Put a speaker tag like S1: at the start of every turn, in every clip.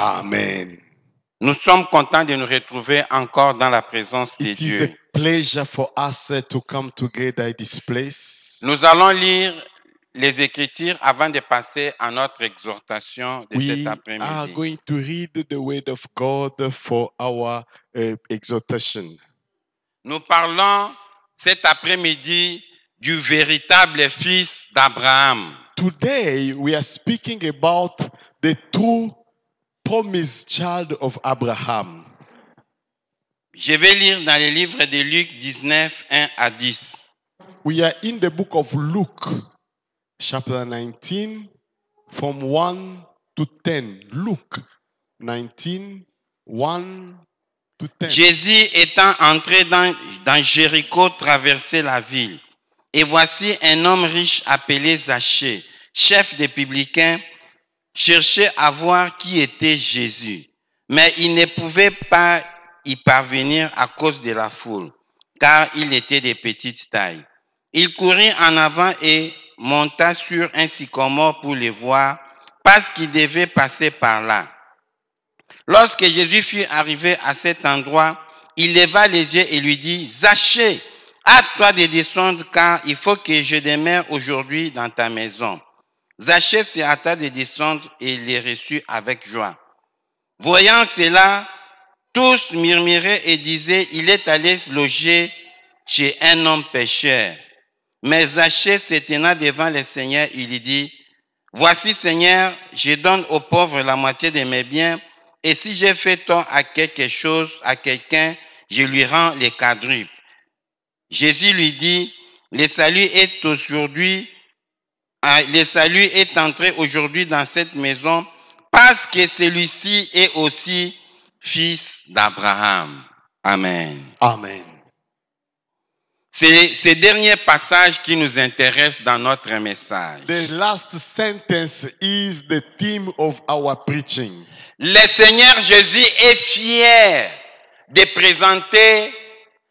S1: Amen.
S2: Nous sommes contents de nous retrouver encore dans la présence de
S1: It is a
S2: Dieu.
S1: pleasure for us to come together at this place.
S2: Nous allons lire les Écritures avant de passer à notre exhortation de cet
S1: We are
S2: après-midi.
S1: going to read the word of God for our exhortation.
S2: Nous parlons cet après-midi du véritable fils d'Abraham.
S1: Today we are speaking about the true promised child of Abraham.
S2: Je vais lire dans le livre de Luc 19, 1 à 10.
S1: We are in the book of Luke, chapter 19, from 1 to 10. Luke 19, 1 to 10.
S2: Jésus étant entré dans Jéricho traversait la ville. Et voici un homme riche appelé Zachée, chef des publicains, cherchait à voir qui était Jésus. Mais il ne pouvait pas y parvenir à cause de la foule, car il était de petite taille. Il courut en avant et monta sur un sycomore pour le voir, parce qu'il devait passer par là. Lorsque Jésus fut arrivé à cet endroit, il leva les yeux et lui dit, « Zachée, hâte-toi de descendre, car il faut que je demeure aujourd'hui dans ta maison. » Zachée se hâta de descendre et les reçut avec joie. Voyant cela, tous murmuraient et disaient, il est allé se loger chez un homme pécheur. Mais Zachée se tenant devant le Seigneur, il lui dit, voici Seigneur, je donne aux pauvres la moitié de mes biens, et si j'ai fait tort à quelque chose, à quelqu'un, je lui rends les quadruples. Jésus lui dit, le salut est entré aujourd'hui dans cette maison, parce que celui-ci est aussi fils d'Abraham. Amen.
S1: Amen.
S2: C'est ce dernier passage qui nous intéresse dans notre message.
S1: The last sentence is the theme of our preaching.
S2: Le Seigneur Jésus est fier de présenter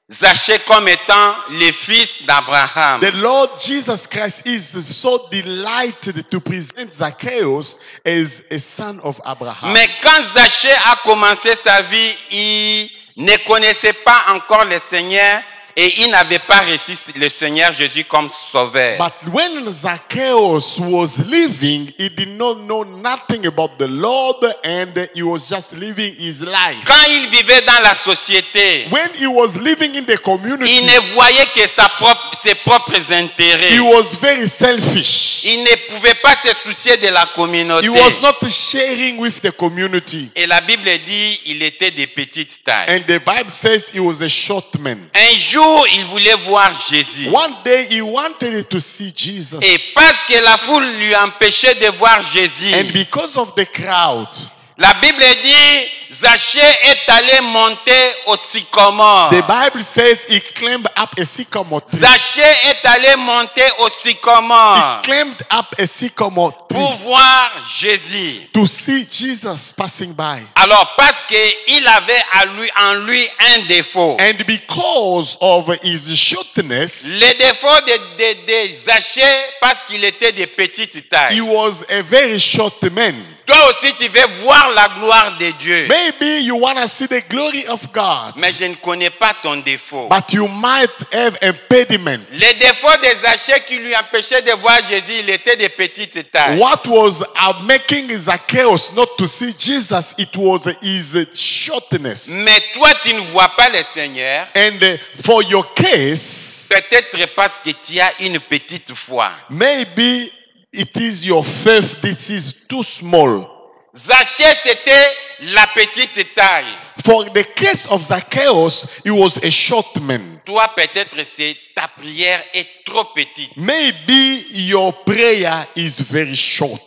S2: Zachée comme étant le fils d'Abraham.
S1: The Lord Jesus Christ is so delighted to present Zacchaeus as a son of Abraham.
S2: Mais quand Zachée a commencé sa vie, il ne connaissait pas encore le Seigneur et il n'avait pas reçu le Seigneur Jésus comme sauveur.
S1: But when Zacchaeus was living, he did not know nothing about the Lord and he was just living his life.
S2: Quand il vivait dans la société,
S1: When he was living in the community,
S2: il ne voyait que ses propres intérêts.
S1: he was very selfish.
S2: Il ne pouvait pas se soucier de la communauté.
S1: He was not sharing with the community.
S2: Et la Bible dit il était de petite taille.
S1: And the Bible says he was a short man.
S2: Un jour, il voulait voir Jésus.
S1: One day he wanted to see Jesus.
S2: Et parce que la foule lui empêchait de voir Jésus,
S1: And because of the crowd,
S2: la Bible dit Zachée est allé monter au sycomore.
S1: the Bible says he climbed up a sycamore tree.
S2: Zachée est allé monter au
S1: He
S2: sycomore
S1: climbed up a sycamore
S2: pour
S1: tree
S2: voir Jésus.
S1: to see Jesus passing by.
S2: Alors parce qu'il avait en lui un défaut.
S1: And because of his shortness,
S2: Le défaut de Zachée, parce qu'il était de petite taille.
S1: he was a very short man.
S2: Toi aussi tu veux voir la gloire de Dieu.
S1: Maybe you want to see the glory of God,
S2: Mais je ne connais pas ton défaut.
S1: but you might have impediment.
S2: Le défaut de Zachée qui lui empêchait de voir Jésus, il était de petite taille.
S1: What was making Zacchaeus not to see Jesus? It was his shortness.
S2: Mais toi, tu ne vois pas le Seigneur,
S1: And for your case,
S2: peut-être parce que tu as une petite foi.
S1: maybe it is your faith that is too small.
S2: Zachée, c'était la petite taille.
S1: For the case of Zacchaeus, he was a short man.
S2: Toi, peut-être c'est ta prière est trop petite.
S1: Maybe your prayer is very short.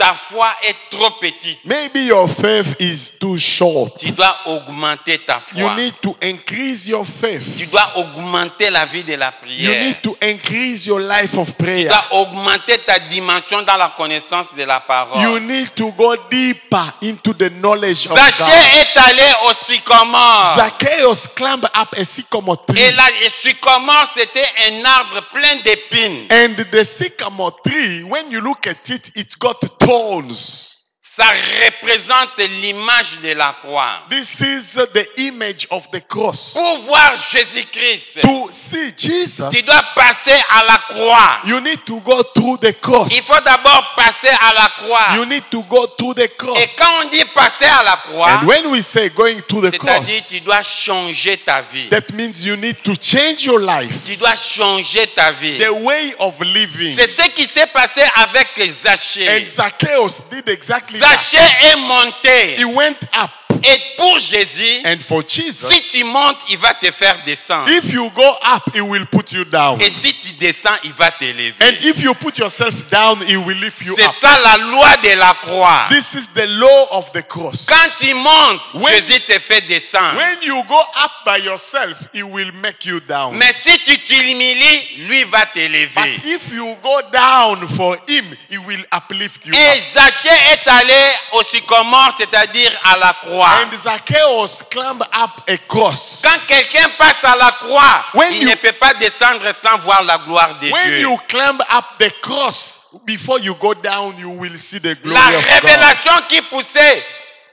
S2: Ta foi est trop petite.
S1: Maybe your faith is too short.
S2: Tu dois augmenter ta
S1: You
S2: foi.
S1: need to increase your faith.
S2: Tu dois augmenter la vie de la
S1: You
S2: prière.
S1: need to increase your life of
S2: Tu
S1: prayer.
S2: dois augmenter ta dimension dans la connaissance de la parole.
S1: You need to go deeper into the knowledge of
S2: Zachée
S1: God.
S2: est allé au sycomore.
S1: Zacchaeus climbed up a sycamore tree.
S2: Et le sycomore, c'était un arbre plein d'épines.
S1: And the sycamore tree, when you look at it, it's got thorns.
S2: Ça représente l'image de la croix.
S1: This is the image of the cross.
S2: Pour voir Jésus-Christ,
S1: To see
S2: tu
S1: Jesus,
S2: dois passer à la croix.
S1: you need to go through the cross.
S2: Il faut d'abord passer à la croix.
S1: You need to go through the
S2: Et
S1: cross.
S2: quand on dit passer à la croix,
S1: And when we say going through the
S2: c'est-à-dire tu
S1: cross,
S2: dois changer ta vie.
S1: that means you need to change your life,
S2: Tu dois changer ta vie.
S1: the way of living.
S2: C'est ce qui s'est passé avec Zachée.
S1: And Zacchaeus did exactly that.
S2: Zachée est monté.
S1: He went up,
S2: Et pour Jésus,
S1: and for Jesus,
S2: si tu montes, il va te faire descendre.
S1: if you go up, he will put you down.
S2: Et si tu descends, il va
S1: And
S2: t'élever.
S1: if you put yourself down, he will lift you
S2: C'est
S1: up.
S2: ça la loi de la croix.
S1: This is the law of the cross.
S2: Quand tu montes,
S1: When-
S2: Jésus te fait descendre.
S1: When you go up by yourself, he will make you down.
S2: Mais si tu t'humilies, lui va
S1: But
S2: t'élever.
S1: if you go down for him, he will uplift you
S2: Et
S1: up.
S2: Zachée est allé au sycomore, c'est-à-dire à la croix.
S1: And Zacchaeus climbed up a cross.
S2: Quand quelqu'un passe à la croix,
S1: When
S2: il
S1: you-
S2: ne peut pas descendre sans voir la gloire de
S1: When
S2: Dieu.
S1: you climb up the cross, before you go down, you will see the glory
S2: La
S1: of God.
S2: révélation qui poussait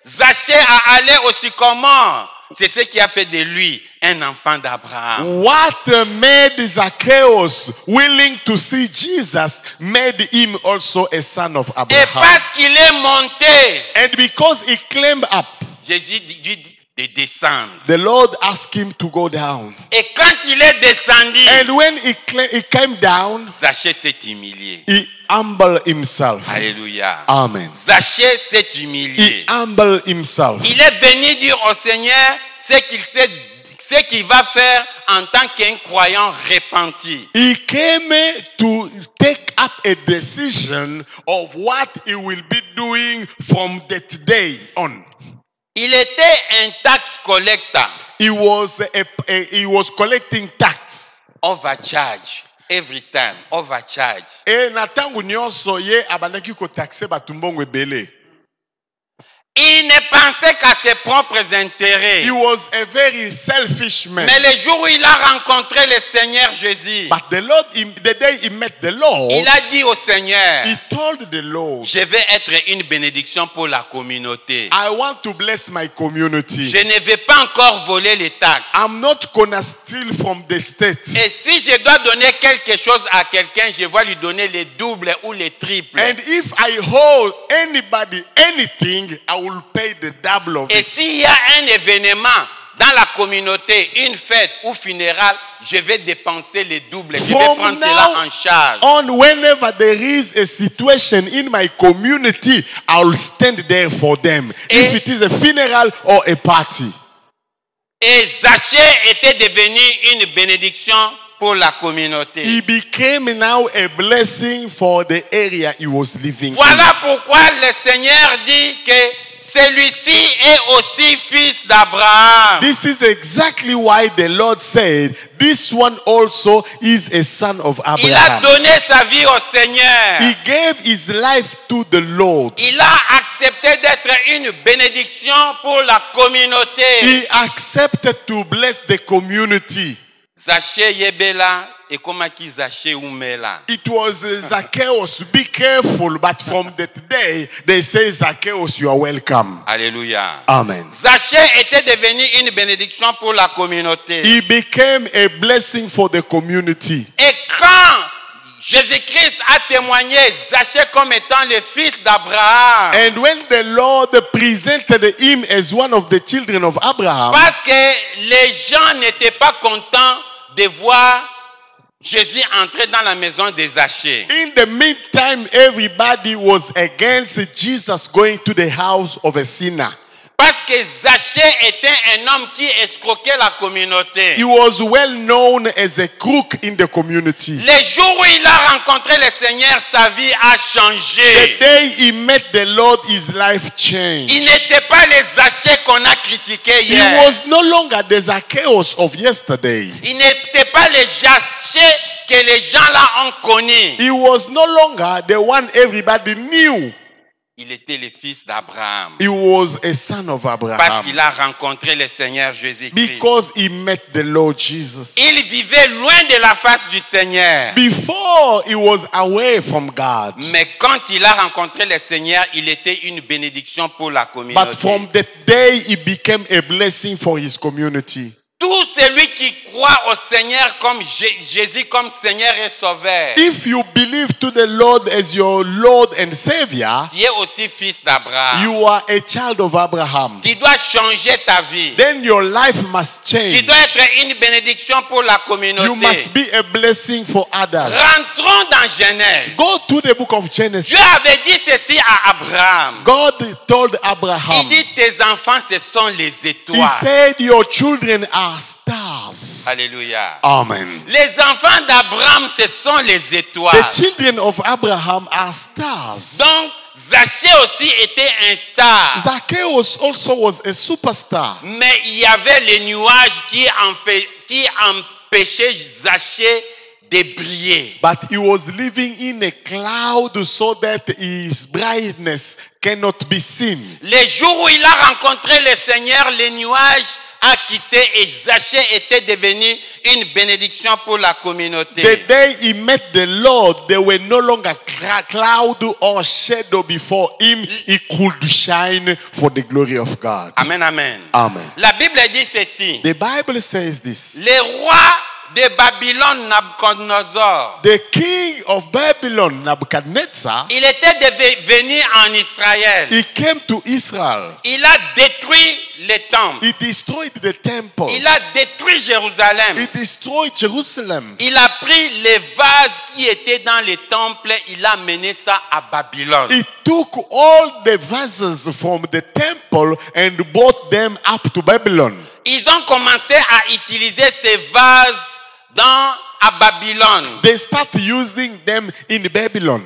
S2: Zachée à aller au sycomore, c'est ce qui a fait de lui un enfant d'Abraham.
S1: What made Zacchaeus willing to see Jesus made him also a son of
S2: Et
S1: Abraham.
S2: parce qu'il est monté,
S1: And because he climbed up,
S2: Jésus dit de descendre.
S1: the Lord asked him to go down.
S2: Et quand il est descendu,
S1: And when he came down,
S2: Zachée s'est humilié.
S1: he humbled himself.
S2: Alléluia.
S1: Amen.
S2: Zachée s'est
S1: He
S2: humilié.
S1: humbled himself.
S2: Il est venu dire au Seigneur ce qu'il va faire en tant qu'un croyant repenti.
S1: He came to take up a decision of what he will be doing from that day on.
S2: Il était un tax collector.
S1: He was collecting tax.
S2: Overcharge. Every time. Overcharge.
S1: E na tangu nyonso ye abandaki kotaxe bato mbongo ebele.
S2: Il ne pensait qu'à ses propres intérêts.
S1: He was a very selfish man.
S2: Mais le jour où il a rencontré le Seigneur Jésus,
S1: But the day he met the Lord,
S2: il a dit au Seigneur,
S1: he told the Lord,
S2: je vais être une bénédiction pour la communauté.
S1: I want to bless my community.
S2: Je ne vais pas encore voler les taxes.
S1: I'm not gonna steal from the state.
S2: Et si je dois donner quelque chose à quelqu'un, je vais lui donner les doubles ou les triples.
S1: And if I hold anybody anything, I will pay the double of
S2: Et
S1: it.
S2: s'il y a un événement dans la communauté, une fête ou funéraire, je vais dépenser les doubles. Je vais
S1: From
S2: prendre
S1: now
S2: cela en charge.
S1: on, whenever there is a situation in my community, I'll stand there for them. If
S2: Et-
S1: it is a funeral or a party.
S2: Et Zachée était devenu une bénédiction pour la communauté.
S1: He became now a blessing for the area he was living in.
S2: Voilà pourquoi le Seigneur dit que celui-ci est aussi fils d'Abraham.
S1: This is exactly why the Lord said, this one also is a son of
S2: Il a
S1: Abraham.
S2: donné sa vie au Seigneur.
S1: He gave his life to the Lord.
S2: Il a accepté d'être une bénédiction pour la communauté.
S1: He accepted to bless the community.
S2: Zachée yebela ekomaki Zachée umela.
S1: It was Zacchaeus, be careful, but from that day, they say, Zacchaeus, you are welcome.
S2: Alléluia.
S1: Amen.
S2: Zachée était devenu une bénédiction pour la communauté.
S1: He became a blessing for the community.
S2: Et quand Jésus-Christ a témoigné Zachée comme étant le fils d'Abraham,
S1: And when the Lord presented him as one of the children of Abraham,
S2: parce que les gens n'étaient pas contents de voir Jésus entrer dans la maison de Zachée.
S1: in the meantime, everybody was against Jesus going to the house of a sinner.
S2: Parce que Zachée était un homme qui escroquait la communauté.
S1: He was well known as a crook in the community.
S2: Le jour où il a rencontré le Seigneur, sa vie a
S1: The
S2: changé.
S1: day he met the Lord, his life changed.
S2: Il n'était pas les Zachée qu'on a critiqués
S1: He
S2: hier.
S1: was no longer the Zacchaeus of yesterday.
S2: Il n'était pas les Zachée que les gens là ont connus.
S1: He was no longer the one everybody knew.
S2: il était le fils d'Abraham.
S1: He was a son of
S2: Parce
S1: Abraham.
S2: qu'il a rencontré le Seigneur Jésus-Christ.
S1: Because he met the Lord Jesus.
S2: Il vivait loin de la face du Seigneur.
S1: Before he was away from God.
S2: Mais quand il a rencontré le Seigneur, il était une bénédiction pour la
S1: But
S2: communauté.
S1: from that day, he became a blessing for his community.
S2: Tout celui qui croit au Seigneur comme Jésus comme Seigneur et Sauveur,
S1: If you believe to the Lord as your Lord and Savior,
S2: tu es aussi fils d'Abraham.
S1: you are a child of Abraham.
S2: Tu dois changer ta vie.
S1: Then your life must
S2: Tu
S1: change.
S2: dois être une bénédiction pour la communauté.
S1: You must be a blessing for others.
S2: Rentrons dans Genèse.
S1: Go to the book of Genesis.
S2: Dieu avait dit ceci à Abraham.
S1: God told
S2: Il
S1: Abraham,
S2: dit, tes enfants, ce sont les
S1: he
S2: étoiles.
S1: said, your children are stars.
S2: Alléluia.
S1: Amen.
S2: Les enfants d'Abraham, ce sont les
S1: The
S2: étoiles.
S1: children of Abraham are stars.
S2: Donc, Zachée aussi était un star.
S1: Zacchaeus also was a superstar.
S2: Mais il y avait les nuages qui empêchaient Zachée de briller.
S1: But he was living in a cloud so that his brightness cannot be seen.
S2: Les jours où il a rencontré le Seigneur, les nuages a quitté et Zachée était devenu une bénédiction pour la communauté.
S1: The day he met the Lord, there were no longer cloud or shadow before him. He could shine for the glory of God.
S2: Amen, amen.
S1: Amen.
S2: La Bible dit ceci.
S1: The Bible says this.
S2: Le roi de Babylone, Nabucodonosor,
S1: The king of Babylon, Nebuchadnezzar,
S2: il était venu en Israël.
S1: he came to Israel.
S2: Il a détruit les temples.
S1: He destroyed the temple.
S2: Il a détruit Jérusalem.
S1: He destroyed Jerusalem.
S2: Il a pris les vases qui étaient dans les temples, il a mené ça à Babylone.
S1: He took all the vases from the temple and brought them up to Babylon.
S2: Ils ont commencé à utiliser ces vases à Babylone.
S1: They start using them in Babylon.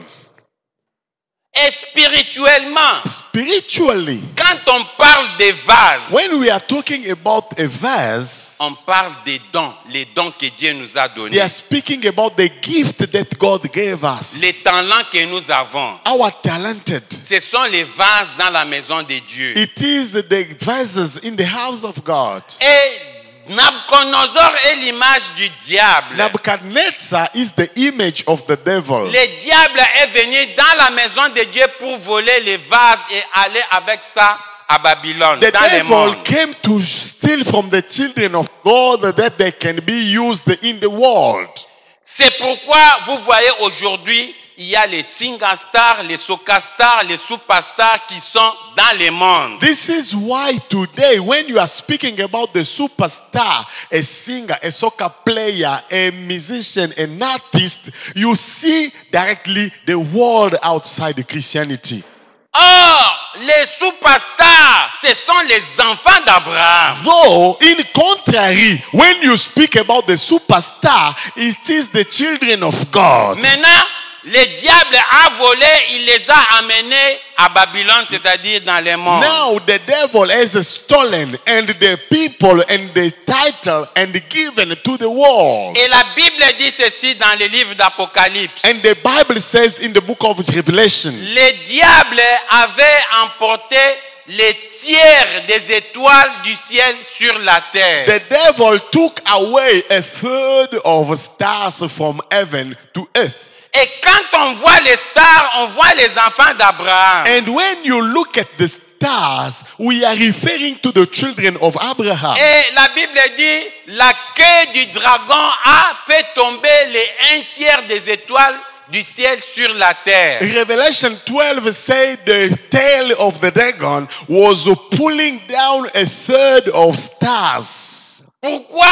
S2: Et spirituellement,
S1: Spiritually,
S2: quand on parle des vases,
S1: when we are talking about a vase,
S2: on parle des dons, les dons que Dieu nous a
S1: they
S2: donnés,
S1: are speaking about the gift that God gave us.
S2: les talents que nous avons.
S1: Our talented.
S2: Ce sont les vases dans la maison de Dieu.
S1: It is the vases in the house of God.
S2: Et Nabucodonosor est l'image du diable.
S1: Nebuchadnezzar is the image of the devil.
S2: Le diable est venu dans la maison de Dieu pour voler les vases et aller avec ça à Babylone,
S1: The
S2: dans le
S1: devil
S2: monde.
S1: came to steal from the children of God that they can be used in the world.
S2: C'est pourquoi vous voyez aujourd'hui, il y a les singastars, les socastars, les superstars qui sont dans le monde.
S1: This is why today, when you are speaking about the superstar, a singer, a soccer player, a musician, an artist, you see directly the world outside Christianity.
S2: Or, les superstars, ce sont les enfants d'Abraham.
S1: Though, in contrary, when you speak about the superstar, it is the children of God.
S2: Maintenant, le diable a volé, il les a amenés à Babylone, c'est-à-dire dans le monde.
S1: Now the devil has stolen and the people and the title and given to the world.
S2: Et la Bible dit ceci dans le livre d'Apocalypse.
S1: And the Bible says in the book of Revelation,
S2: Le diable avait emporté les tiers des étoiles du ciel sur la terre.
S1: the devil took away a third of stars from heaven to earth.
S2: Et quand on voit les stars, on voit les enfants d'Abraham.
S1: And when you look at the stars, we are referring to the children of Abraham.
S2: Et la Bible dit, la queue du dragon a fait tomber les un tiers des étoiles du ciel sur la terre.
S1: Revelation 12 said the tail of the dragon was pulling down a third of stars.
S2: Pourquoi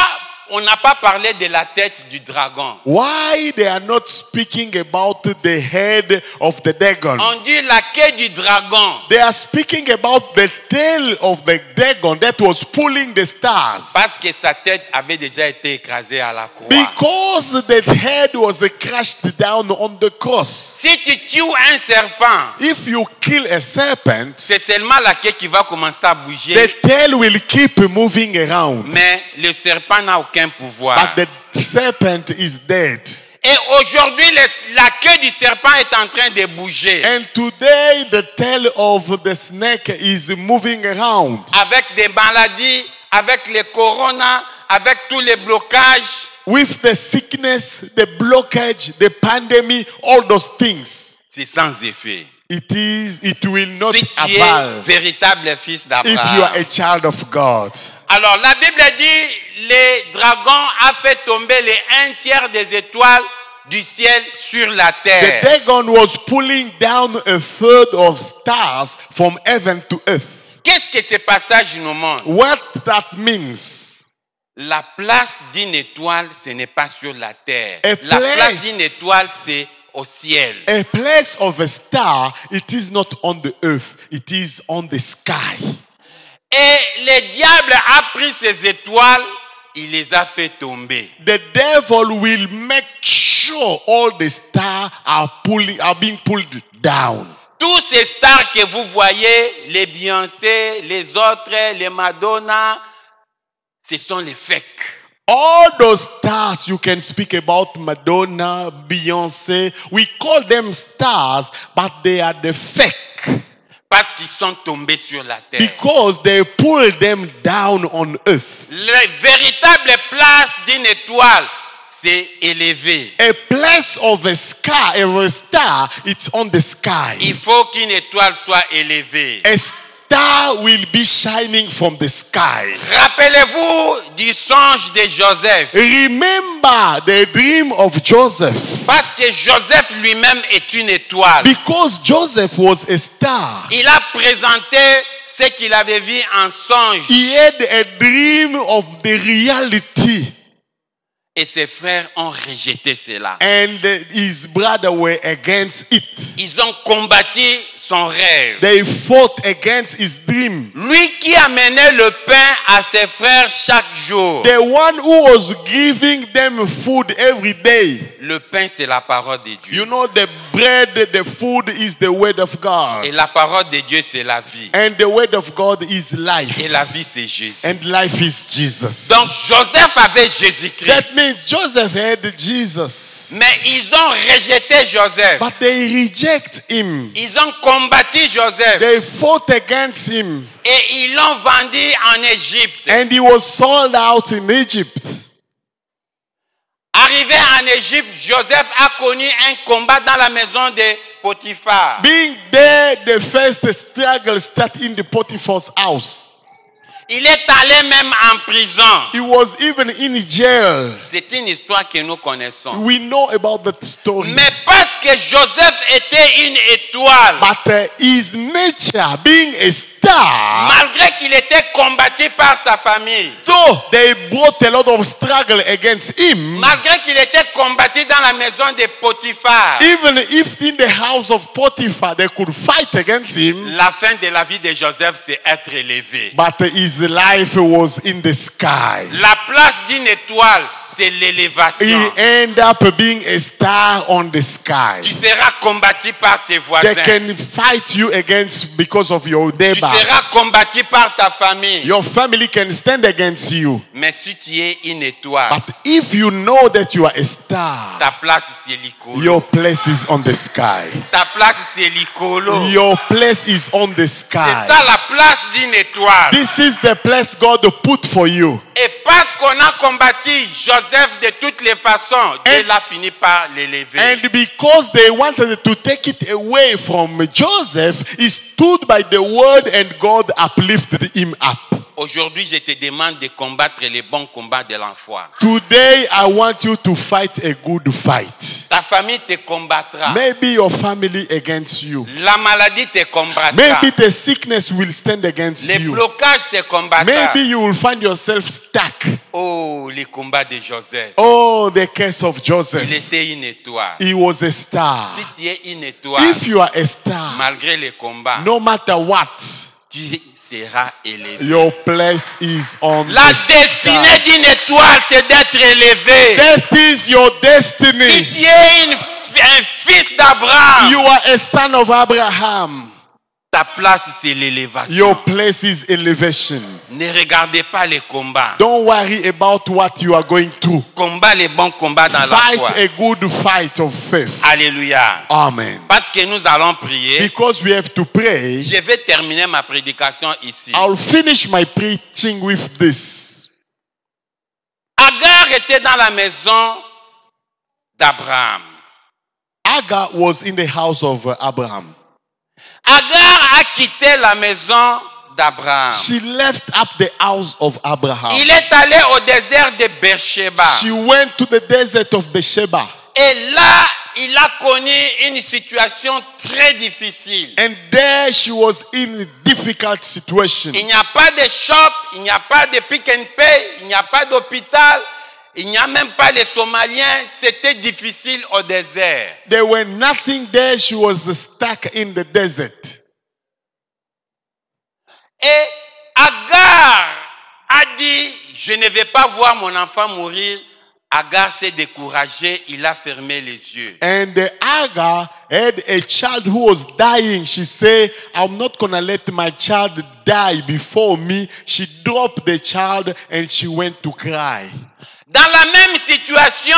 S2: on n'a pas parlé de la tête du dragon?
S1: Why they are not speaking about the head of the dragon?
S2: On dit la queue du dragon.
S1: They are speaking about the tail of the dragon that was pulling the stars.
S2: Parce que sa tête avait déjà été écrasée à la croix.
S1: Because the head was crushed down on the cross.
S2: Si tu tues un serpent,
S1: If you kill a serpent,
S2: c'est seulement la queue qui va commencer à bouger.
S1: the tail will keep moving around.
S2: Mais le serpent n'a aucun pouvoir.
S1: But the serpent is dead.
S2: Et aujourd'hui, la queue du serpent est en train de bouger.
S1: And today the tail of the snake is moving around.
S2: Avec des maladies, avec les corona, avec tous les blocages.
S1: With the sickness, the blockage, the pandemic, all those things.
S2: C'est sans effet.
S1: It will not
S2: Si tu es
S1: avail
S2: véritable fils
S1: if you are
S2: d'Abraham.
S1: a child of God.
S2: Alors la Bible dit, les dragons a fait tomber les 1/3 des étoiles du ciel sur la
S1: The
S2: terre.
S1: dragon was pulling down a third of stars from heaven to earth.
S2: Qu'est-ce que ce passage nous montre?
S1: What that means?
S2: La place d'une étoile, ce n'est pas sur la terre.
S1: A
S2: La place
S1: place.
S2: d'une étoile, c'est au ciel.
S1: A place of a star, it is not on the earth, it is on the sky.
S2: Et le diable a pris ces étoiles, il les a fait tomber.
S1: The devil will make sure all the stars are being pulled down.
S2: Tous ces stars que vous voyez, les Beyoncé, les autres, les Madonna, ce sont les fakes.
S1: All those stars you can speak about, Madonna, Beyonce, we call them stars, but they are the fake.
S2: Parce qu'ils sont tombés sur la terre.
S1: Because they pull them down on earth.
S2: La véritable place d'une étoile, c'est élevé.
S1: A place of a sky, of a star, it's on the sky.
S2: Il faut qu'une étoile soit élevée.
S1: A star will be shining from the sky.
S2: Rappelez-vous du songe de Joseph.
S1: Remember the dream of Joseph.
S2: Parce que Joseph lui-même est une étoile.
S1: Because Joseph was a star.
S2: Il a présenté ce qu'il avait vu en songe.
S1: He had a dream of the reality.
S2: Et ses frères ont rejeté cela.
S1: And his brother were against it.
S2: Ils ont combattu son rêve.
S1: They fought against his dream.
S2: Lui qui amenait le pain à ses frères chaque jour.
S1: The one who was giving them food every day.
S2: Le pain, c'est la parole de Dieu.
S1: You know, the bread, the food is the word of God.
S2: Et la parole de Dieu, c'est la vie.
S1: And the word of God is life.
S2: Et la vie, c'est Jésus.
S1: And life is Jesus.
S2: Donc, Joseph avait Jésus-Christ.
S1: That means Joseph had Jesus.
S2: Mais ils ont rejeté Joseph.
S1: But they reject him.
S2: Ils ont combattu Joseph.
S1: They fought against him.
S2: Et ils l'ont vendu en Égypte.
S1: And he was sold out in Egypt.
S2: Arrivé en Égypte, Joseph a connu un combat dans la maison de Potiphar.
S1: Being there, the first struggle started in the Potiphar's house.
S2: Il est allé même en prison.
S1: He was even in jail.
S2: C'est une histoire que nous connaissons.
S1: We know about that story.
S2: Mais parce que Joseph était une étoile,
S1: But his nature, being a star,
S2: malgré qu'il était combattu par sa famille,
S1: though they brought a lot of struggle against him,
S2: malgré qu'il était combattu dans la maison de Potiphar,
S1: even if in the house of Potiphar they could fight against him,
S2: la fin de la vie de Joseph, c'est être élevé.
S1: but his life was in the sky.
S2: La place d'une étoile, c'est l'élévation.
S1: He ended up being a star on the sky.
S2: Tu seras combattu par tes voisins.
S1: They can fight you against because of your
S2: Tu seras
S1: neighbors.
S2: combattu par ta famille.
S1: Your family can stand against you.
S2: Mais si tu es une étoile,
S1: But if you know that you are a star,
S2: ta place c'est l'icône.
S1: your place is on the sky.
S2: Ta place c'est l'icône.
S1: Your place is on the
S2: C'est
S1: sky.
S2: ça la place d'une étoile.
S1: This is the place God put for you.
S2: Et parce qu'on a combattu Joseph de toutes les façons, Dieu l'a fini par l'élever.
S1: And because they wanted to take it away from Joseph, he stood by the word and God uplifted him up.
S2: Aujourd'hui, je te demande de combattre les bons combats de l'enfoi.
S1: Today, I want you to fight a good fight.
S2: Ta famille te combattra.
S1: Maybe your family against you.
S2: La maladie te combattra.
S1: Maybe the sickness will stand against
S2: Les
S1: you.
S2: blocages te combattront.
S1: Maybe you will find yourself stuck.
S2: Oh, les combats de Joseph.
S1: Oh, the case of
S2: Il
S1: Joseph.
S2: était une étoile.
S1: He was a star.
S2: Si tu es une étoile,
S1: If you are a star,
S2: malgré les combats,
S1: no matter what,
S2: tu seras élevé.
S1: your place is on
S2: La
S1: the sky.
S2: destinée d'une étoile, c'est d'être élevé.
S1: That is your
S2: Si
S1: destiny.
S2: tu es un fils d'Abraham,
S1: You are a son of Abraham.
S2: Ta place, c'est l'élévation.
S1: Your place is elevation.
S2: Ne regardez pas les combats.
S1: Don't worry about what you are going through.
S2: Combat les bons combats dans la foi.
S1: Fight a good fight of faith.
S2: Alléluia.
S1: Amen.
S2: Parce que nous allons prier.
S1: Because we have to pray,
S2: Je vais terminer ma prédication ici.
S1: I'll finish my preaching with this.
S2: Agar était dans la maison d'Abraham.
S1: Agar was in the house of Abraham.
S2: Agar a quitté la maison d'Abraham.
S1: She left up the house of Abraham.
S2: Il est allé au désert de Beersheba.
S1: She went to the desert of Beersheba.
S2: Et là, il a connu une situation très difficile.
S1: And there she was in a difficult situation.
S2: Il n'y a pas de shop, il n'y a pas de pick and pay, il n'y a pas d'hôpital, il n'y a même pas les Somaliens. C'était difficile au désert.
S1: There were nothing there. She was stuck in the desert.
S2: Et Agar a dit, je ne vais pas voir mon enfant mourir. Agar s'est découragé, il a fermé les yeux.
S1: And Agar had a child who was dying. She said, I'm not going to let my child die before me. She dropped the child and she went to cry.
S2: Dans la même situation,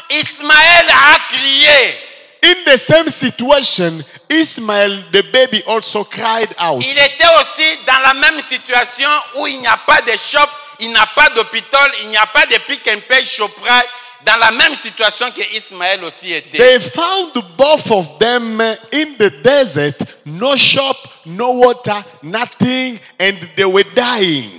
S2: Ismaël a crié.
S1: In the same situation, Ismael, the baby, also cried out.
S2: Il était aussi dans la même situation où il n'y a pas de shop, il n'y a pas d'hôpital, il n'y a pas de pick and pay Shoprite. Dans la même situation que Ismaël aussi était.
S1: They found both of them in the desert, no shop, no water, nothing, and they were dying.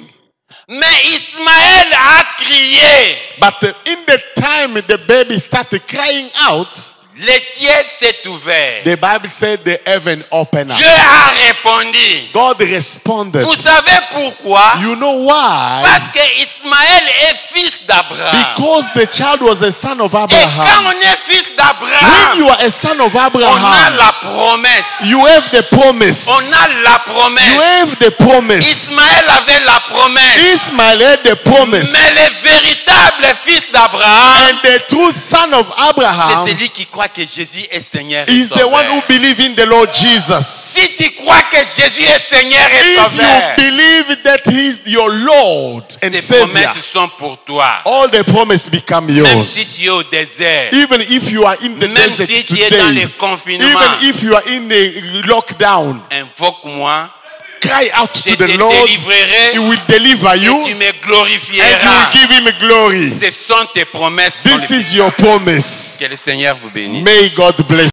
S2: Mais Ismaël a crié.
S1: But in the time the baby started crying out,
S2: Le ciel s'est ouvert.
S1: the Bible said the heaven opened up.
S2: Dieu a répondu.
S1: God responded.
S2: Vous savez pourquoi?
S1: You know why?
S2: Parce que Ismaël est fils d'Abraham.
S1: Because the child was a son of
S2: Et quand
S1: Abraham.
S2: on est fils
S1: When
S2: d'Abraham,
S1: you are a son of
S2: on a
S1: Abraham,
S2: la promesse.
S1: you have the promise.
S2: On a la
S1: You
S2: promesse.
S1: have the promise.
S2: Ismaël avait la promesse.
S1: Ismael had the promise.
S2: Mais le véritable fils d'Abraham,
S1: And the true son of Abraham
S2: c'est celui qui croit que Jésus est Seigneur et
S1: is the one
S2: Sauveur.
S1: who believes in the Lord Jesus.
S2: Si tu crois que Jésus est Seigneur et
S1: If
S2: Sauveur,
S1: you believe that He is your Lord and
S2: ces
S1: Savior,
S2: promesses sont pour toi.
S1: all the promise become
S2: Même si
S1: yours.
S2: tu es au désert,
S1: Even if you are in the
S2: même
S1: desert
S2: si tu es dans
S1: today,
S2: le confinement,
S1: even if you are in the lockdown,
S2: invoque-moi,
S1: cry out
S2: je
S1: to
S2: te
S1: the Lord.
S2: délivrerai
S1: He will deliver
S2: et tu
S1: you
S2: me
S1: and you
S2: glorifieras.
S1: will give Him glory.
S2: Ce sont tes promesses.
S1: This is your promise.
S2: Que le Seigneur vous bénisse.
S1: May God bless.